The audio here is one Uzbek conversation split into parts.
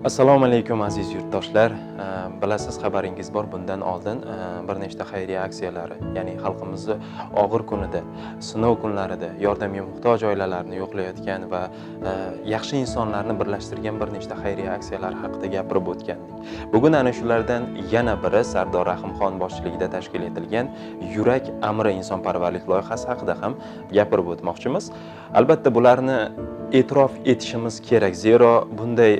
Assalomu alaykum aziz yurtdoshlar. Bilasiz, xabaringiz bor, bundan oldin bir nechta xayriya aksiyalari, ya'ni xalqimizni og'ir kunida, sinov kunlarida yordamga muhtoj oilalarni yo'qlayotgan va yaxshi insonlarni birlashtirgan bir nechta xayriya aksiyalar haqida gapirib o'tgandik. Bugun ana shulardan yana biri Sardor Rahimxon boshchiligida tashkil etilgan Yurak amri insonparvarlik loyihasi haqida ham gapirib o'tmoqchimiz. Albatta bularni e'tirof etishimiz kerak, zero bunday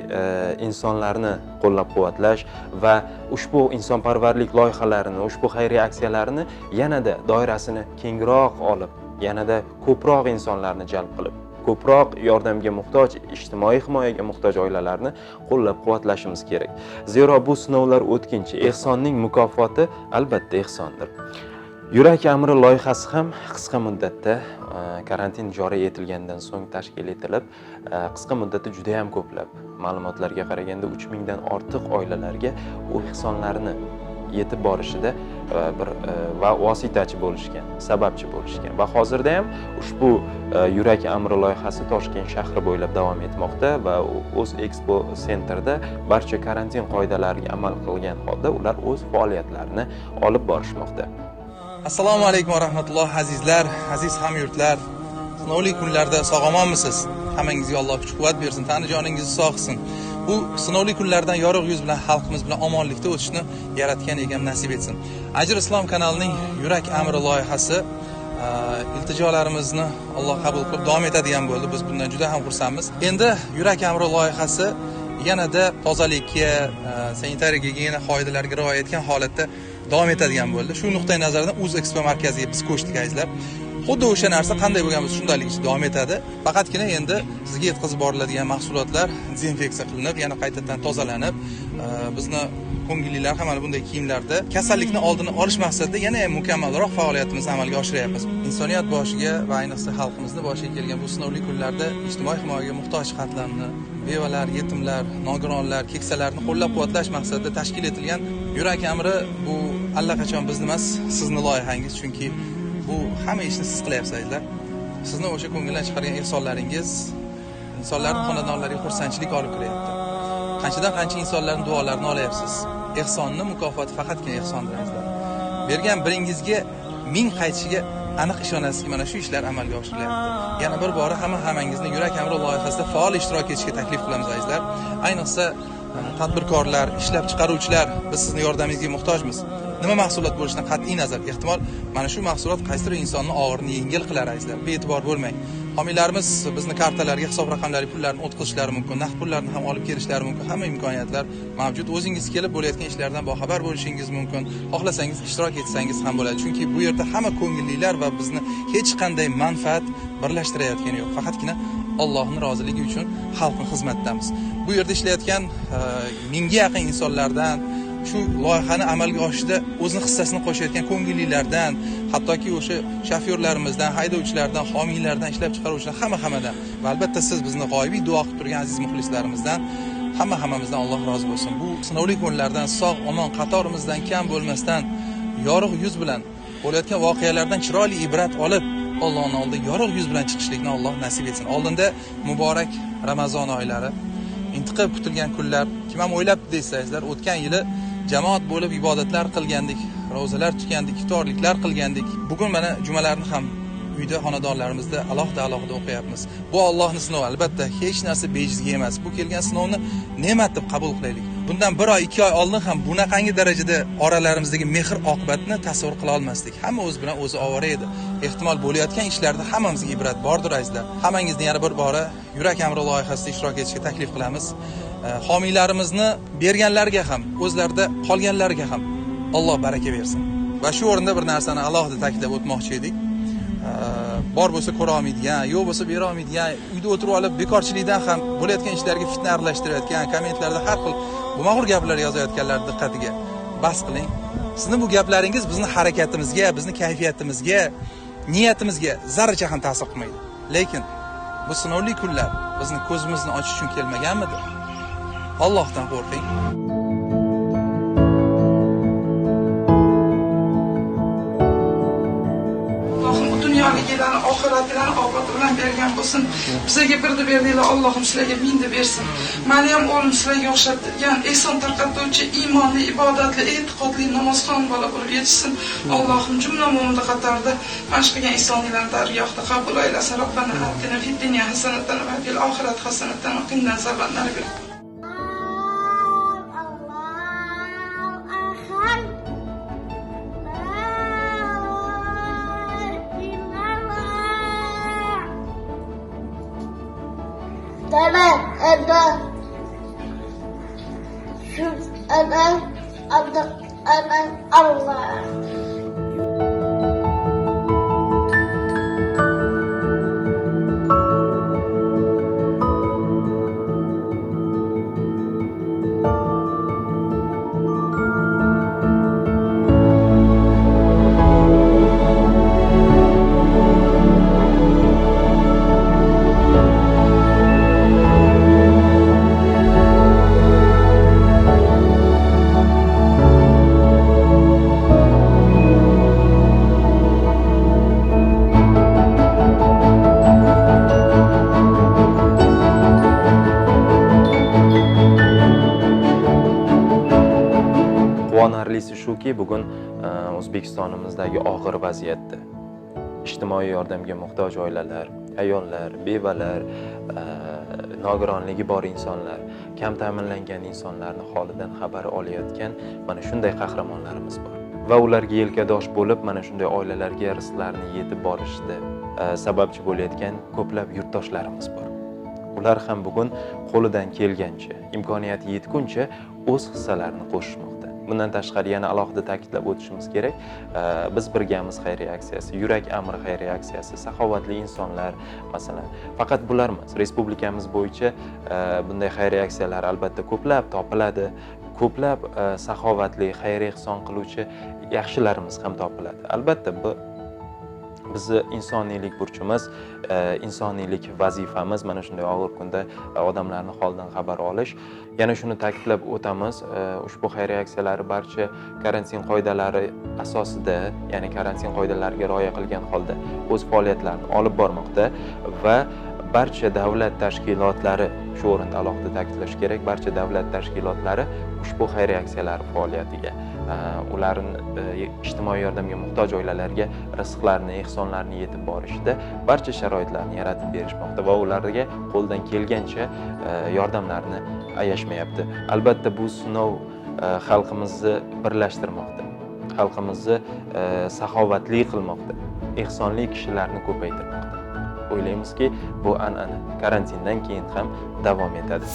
insonlarni qo'llab-quvvatlash va ushbu insonparvarlik loyihalarini, ushbu xayriya aksiyalarini yanada doirasini kengroq olib, yanada ko'proq insonlarni jalb qilib, ko'proq yordamga muhtoj, ijtimoiy himoyaga muhtoj oilalarni qo'llab-quvvatlashimiz kerak. Zero bu sinovlar o'tkinchi, ehsonning mukofoti albatta ehsondir. Yurak amri loyihasi ham qisqa muddatda karantin joriy etilgandan so'ng tashkil etilib, qisqa muddatda juda ham ko'plab, ma'lumotlarga qaraganda 3000 dan ortiq oilalarga u ehsonlarni yetib borishida bir vositachi bo'lishgan, sababchi bo'lishgan va hozirda ham ushbu Yurak amri loyihasi Toshkent shahri bo'ylab davom etmoqda va o'z Expo Centerda barcha karantin qoidalariga amal qilgan holda ular o'z faoliyatlarini olib borishmoqda. Assalomu alaykum va rahmatulloh azizlar, aziz hamyurtlar. Sinovli kunlarda sog'-omonmisiz? Hammangizga Alloh kuch-quvvat bersin, tani joningizni sog' qilsin. Bu sinovli kunlardan yorug' yuz bilan xalqimiz bilan omonlikda o'tishni yaratgan egam nasib etsin. Ajr Islom kanalining Yurak amri loyihasi iltijolarimizni Alloh qabul qilib davom etadigan bo'ldi. Biz bundan juda ham xursandmiz. Endi Yurak amri loyihasi yanada tozalikka, sanitariya gigiyena qoidalariga rioya etgan holatda davom etadigan bo'ldi. Shu nuqtai nazardan Uz Expo markaziga biz ko'chdik azizlar. Xuddi o'sha narsa qanday bo'lgan bo'lsa shundayligicha davom etadi. Faqatgina endi sizga yetkazib boriladigan mahsulotlar dezinfeksiya qilinib, yana qaytadan tozalanib, bizni ko'ngillilar ham mana bunday kiyimlarda kasallikni oldini olish maqsadida yana ham mukammalroq faoliyatimizni amalga oshiryapmiz. Insoniyat boshiga va ayniqsa xalqimizning boshiga kelgan bu sinovli kunlarda ijtimoiy himoyaga muhtoj xatlarni, bevalar, yetimlar, nogironlar, keksalarni qo'llab-quvvatlash maqsadida tashkil etilgan Yurak amri bu allaqachon bizni emas, sizni loyihangiz, chunki bu hamma ishni siz qilyapsizlar. Sizni o'sha ko'ngildan chiqargan ehsonlaringiz insonlarning xonadonlariga xursandchilik olib kelyapti. Qanchadan qancha insonlarning duolarini olyapsiz. Ehsonni mukofoti faqatgina ehsondir azizlar. Bergan biringizga 1000 qaytishiga aniq ishonasizki, mana shu ishlar amalga oshirilyapti. Yana bir bora hammangizni Yurak amri loyihasida faol ishtirok etishga taklif qilamiz azizlar. Ayniqsa tadbirkorlar, ishlab chiqaruvchilar, biz sizning yordamingizga muhtojmiz. Nima mahsulot bo'lishidan qat'iy nazar, ehtimol mana shu mahsulot qaysidir insonning og'irini yengil qilar azizlar. Bee'tibor bo'lmang. Homiylarimiz bizni kartalarga hisob raqamlari pullarni o'tkazishlari mumkin, naqd pullarni ham olib kelishlari mumkin. Hamma imkoniyatlar mavjud. O'zingiz kelib bo'layotgan ishlardan boxabar bo'lishingiz mumkin. Xohlasangiz ishtirok etsangiz ham bo'ladi. Chunki bu yerda hamma ko'ngillilar va bizni hech qanday manfaat birlashtirayotgani yo'q. Faqatgina Allohning roziligi uchun xalqning xizmatidamiz. Bu yerda ishlayotgan 1000 ga yaqin insonlardan, shu loyihani amalga oshishda o'zining hissasini qo'shayotgan ko'ngillilardan, hattoki o'sha shofyorlarimizdan, haydovchilardan, homiylardan, ishlab chiqaruvchilar hammadan va albatta siz bizni g'oyibiy duo qilib turgan aziz muxlislarimizdan hammamizdan Alloh rozi bo'lsin. Bu sinovli kunlardan sog' omon qatorimizdan kam bo'lmasdan yorug' yuz bilan bo'layotgan voqealardan chiroyli ibrat olib Allohning oldida yorug' yuz bilan chiqishlikni Alloh nasib etsin. Oldinda muborak Ramazon oylari, intiqib kutilgan kunlar. Kim ham o'ylabdi deysizlar, o'tgan yili jamoat bo'lib ibodatlar qilgandik, ro'zalar tutgandik, iftorliklar qilgandik. Bugun mana jumalarni ham uyda xonadonlarimizda alohida o'qiyapmiz. Bu Allohning sinovi, albatta hech narsa bejizga emas. Bu kelgan sinovni ne'mat deb qabul qilaylik. Bundan 1 oy, 2 oy oldin ham bunaqangi darajada oralarimizdagi mehr oqibatni tasavvur qila olmasdik. Hamma o'z bilan o'zi ovora edi. Ehtimol bo'layotgan ishlarda hammamizga ibrat bordir azizlar. Hammangizni yana bir bora Yurak amri loyihasida ishtirok etishga taklif qilamiz. Homiylarimizni berganlarga ham, o'zlarida qolganlarga ham Alloh baraka bersin. Va shu o'rinda bir narsani alohida ta'kidlab o'tmoqchi edik. Bor bo'lsa ko'ra olmaydigan, yo'q bo'lsa bera olmaydigan, uyda o'tirib olib bekorchilikdan ham bo'layotgan ishlarga fitna aralashtirayotgan, kommentlarda har xil gumag'ur gaplar yozayotganlar diqqatiga bas qiling. Sizning bu gaplaringiz bizning harakatimizga, bizning kayfiyatimizga, niyatimizga zarracha ham ta'sir qilmaydi. Lekin bu sinovli kunlar bizning ko'zimizni ochish uchun kelmaganmidi? Allohdan qo'rqing. Dunyoligini oxiratlarni obod bilan bergan bo'lsin. Bizga birdi berdinglar, Allohim sizlarga mingni bersin. Meni ham o'g'lim sizlarga o'xshatgan ehson tarqatuvchi, iymonli, ibodatli, e'tiqodli namozxon bola bo'lib yetishsin. Allohim jumla mo'minlar qatorida mana shu qilgan ihsonlarni dargohida qabul aylasin. Robbana atina fid dunya hasanatan va fil oxirati hasanatan va qina azobannar. Allah. Quvonarlisi shuki, bugun O'zbekistonimizdagi og'ir vaziyatda ijtimoiy yordamga muhtoj oilalar, ayollar, bevalar, nogironligi bor insonlar, kam ta'minlangan insonlarni holidan xabar olayotgan mana shunday qahramonlarimiz bor. Va ularga yelkadosh bo'lib, mana shunday oilalarga rizqlarni yetib borishda sababchi bo'layotgan ko'plab yurtdoshlarimiz bor. Ular ham bugun qo'lidan kelgancha, imkoniyati yetguncha o'z hissalarini qo'shishmoqda. Bundan tashqari yana alohida ta'kidlab o'tishimiz kerak, biz birgamiz xayriya aksiyasi, yurak amri xayriya aksiyasi, saxovatli insonlar, masalan, faqat bular emas, respublikamiz bo'yicha bunday xayriya aksiyalar albatta ko'plab topiladi, ko'plab saxovatli, xayr ehson qiluvchi yaxshilarimiz ham topiladi. Albatta bu bizni insoniylik burchimiz, insoniylik vazifamiz mana shunday og'ir kunda odamlarning holidan xabar olish. Yana shuni ta'kidlab o'tamiz, ushbu xayriya aksiyalari barcha karantin qoidalari asosida, ya'ni karantin qoidalariga rioya qilgan holda o'z faoliyatlarini olib bormoqda va barcha davlat tashkilotlari, shu o'rinda alohida ta'kidlash kerak, barcha davlat tashkilotlari ushbu xayriya aksiyalari faoliyatiga, ularning ijtimoiy yordamga muhtoj oilalarga rizqlarni, ehsonlarni yetib borishda barcha sharoitlarni yaratib berishmoqda va ularga qo'ldan kelgancha yordamlarni ayashmayapti. Albatta bu sinov xalqimizni birlashtirmoqda, xalqimizni saxovatli qilmoqda, ehsonli kishilarni ko'paytirmoqda. O'ylaymizki, bu an'ana karantindan keyin ham davom etadi.